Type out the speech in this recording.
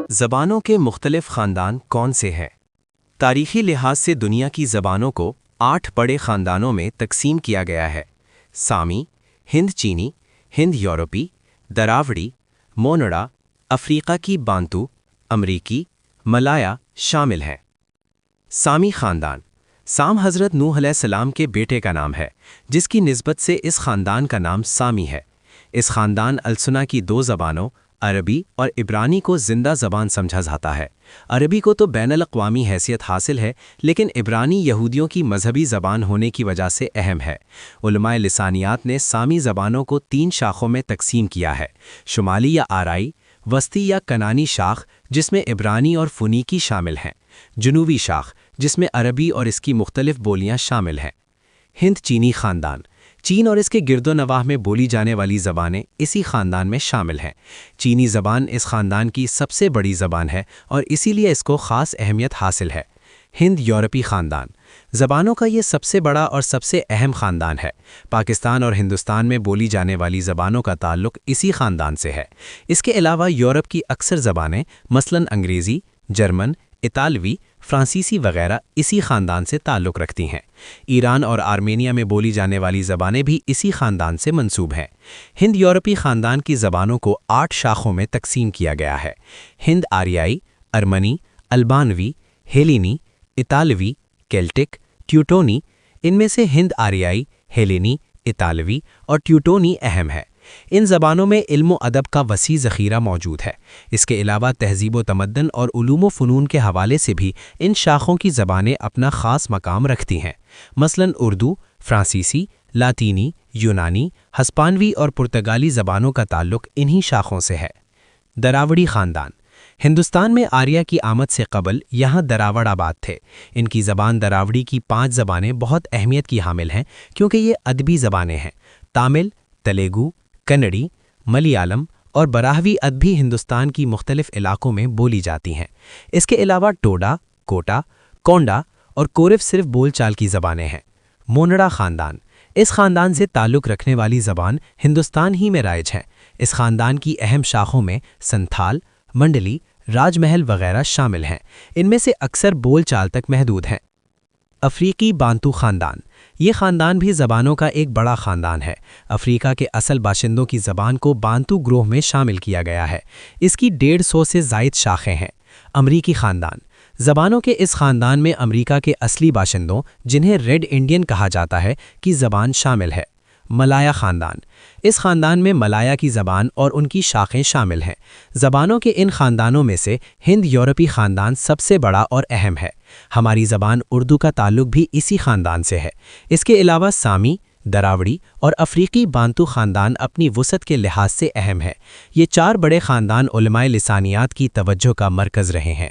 زبانوں کے مختلف خاندان کون سے ہیں؟ تاریخی لحاظ سے دنیا کی زبانوں کو 8 بڑے خاندانوں میں تقسیم کیا گیا ہے۔ سامی، ہند چینی، ہند یورپی، دراوڑی، مونڑا، افریقہ کی بانتو، امریکی، ملایا شامل ہیں۔ سامی خاندان سام حضرت نوح علیہ السلام کے بیٹے کا نام ہے، جس کی نسبت سے اس خاندان کا نام سامی ہے۔ اس خاندان السنہ کی 2 زبانوں عربی اور عبرانی کو زندہ زبان سمجھا جاتا ہے۔ عربی کو تو بین الاقوامی حیثیت حاصل ہے، لیکن عبرانی یہودیوں کی مذہبی زبان ہونے کی وجہ سے اہم ہے۔ علماء لسانیات نے سامی زبانوں کو 3 شاخوں میں تقسیم کیا ہے: شمالی یا آرائی، وسطی یا کنانی شاخ جس میں عبرانی اور فونیکی شامل ہیں، جنوبی شاخ جس میں عربی اور اس کی مختلف بولیاں شامل ہیں۔ ہند چینی خاندان چین اور اس کے گرد و نواح میں بولی جانے والی زبانیں اسی خاندان میں شامل ہیں۔ چینی زبان اس خاندان کی سب سے بڑی زبان ہے اور اسی لیے اس کو خاص اہمیت حاصل ہے۔ ہند یورپی خاندان زبانوں کا یہ سب سے بڑا اور سب سے اہم خاندان ہے۔ پاکستان اور ہندوستان میں بولی جانے والی زبانوں کا تعلق اسی خاندان سے ہے۔ اس کے علاوہ یورپ کی اکثر زبانیں مثلاً انگریزی، جرمن، اطالوی، فرانسیسی وغیرہ اسی خاندان سے تعلق رکھتی ہیں۔ ایران اور آرمینیا میں بولی جانے والی زبانیں بھی اسی خاندان سے منسوب ہیں۔ ہند یورپی خاندان کی زبانوں کو 8 شاخوں میں تقسیم کیا گیا ہے: ہند آریائی، ارمنی، البانوی، ہیلینی، اطالوی، کیلٹک، ٹیوٹونی۔ ان میں سے ہند آریائی، ہیلینی، اطالوی اور ٹیوٹونی اہم ہے۔ ان زبانوں میں علم و ادب کا وسیع ذخیرہ موجود ہے۔ اس کے علاوہ تہذیب و تمدن اور علوم و فنون کے حوالے سے بھی ان شاخوں کی زبانیں اپنا خاص مقام رکھتی ہیں۔ مثلاً اردو، فرانسیسی، لاطینی، یونانی، ہسپانوی اور پرتگالی زبانوں کا تعلق انہی شاخوں سے ہے۔ دراوڑی خاندان ہندوستان میں آریہ کی آمد سے قبل یہاں دراوڑ آباد تھے۔ ان کی زبان دراوڑی کی 5 زبانیں بہت اہمیت کی حامل ہیں کیونکہ یہ ادبی زبانیں ہیں۔ تامل، تیلگو، کنڑی، ملیالم اور براہوی ادبی ہندوستان کی مختلف علاقوں میں بولی جاتی ہیں۔ اس کے علاوہ ٹوڈا، کوٹا، کونڈا اور کورف صرف بول چال کی زبانیں ہیں۔ مونڑا خاندان اس خاندان سے تعلق رکھنے والی زبان ہندوستان ہی میں رائج ہے۔ اس خاندان کی اہم شاخوں میں سنتھال، منڈلی، راج محل وغیرہ شامل ہیں۔ ان میں سے اکثر بول چال تک محدود ہیں۔ افریقی بانتو خاندان یہ خاندان بھی زبانوں کا ایک بڑا خاندان ہے۔ افریقہ کے اصل باشندوں کی زبان کو بانتو گروہ میں شامل کیا گیا ہے۔ اس کی 150 سے زائد شاخیں ہیں۔ امریکی خاندان زبانوں کے اس خاندان میں امریکہ کے اصلی باشندوں، جنہیں ریڈ انڈین کہا جاتا ہے، کی زبان شامل ہے۔ ملایا خاندان اس خاندان میں ملایا کی زبان اور ان کی شاخیں شامل ہیں۔ زبانوں کے ان خاندانوں میں سے ہند یورپی خاندان سب سے بڑا اور اہم ہے۔ ہماری زبان اردو کا تعلق بھی اسی خاندان سے ہے۔ اس کے علاوہ سامی، دراوڑی اور افریقی بانتو خاندان اپنی وسعت کے لحاظ سے اہم ہے۔ یہ 4 بڑے خاندان علماء لسانیات کی توجہ کا مرکز رہے ہیں۔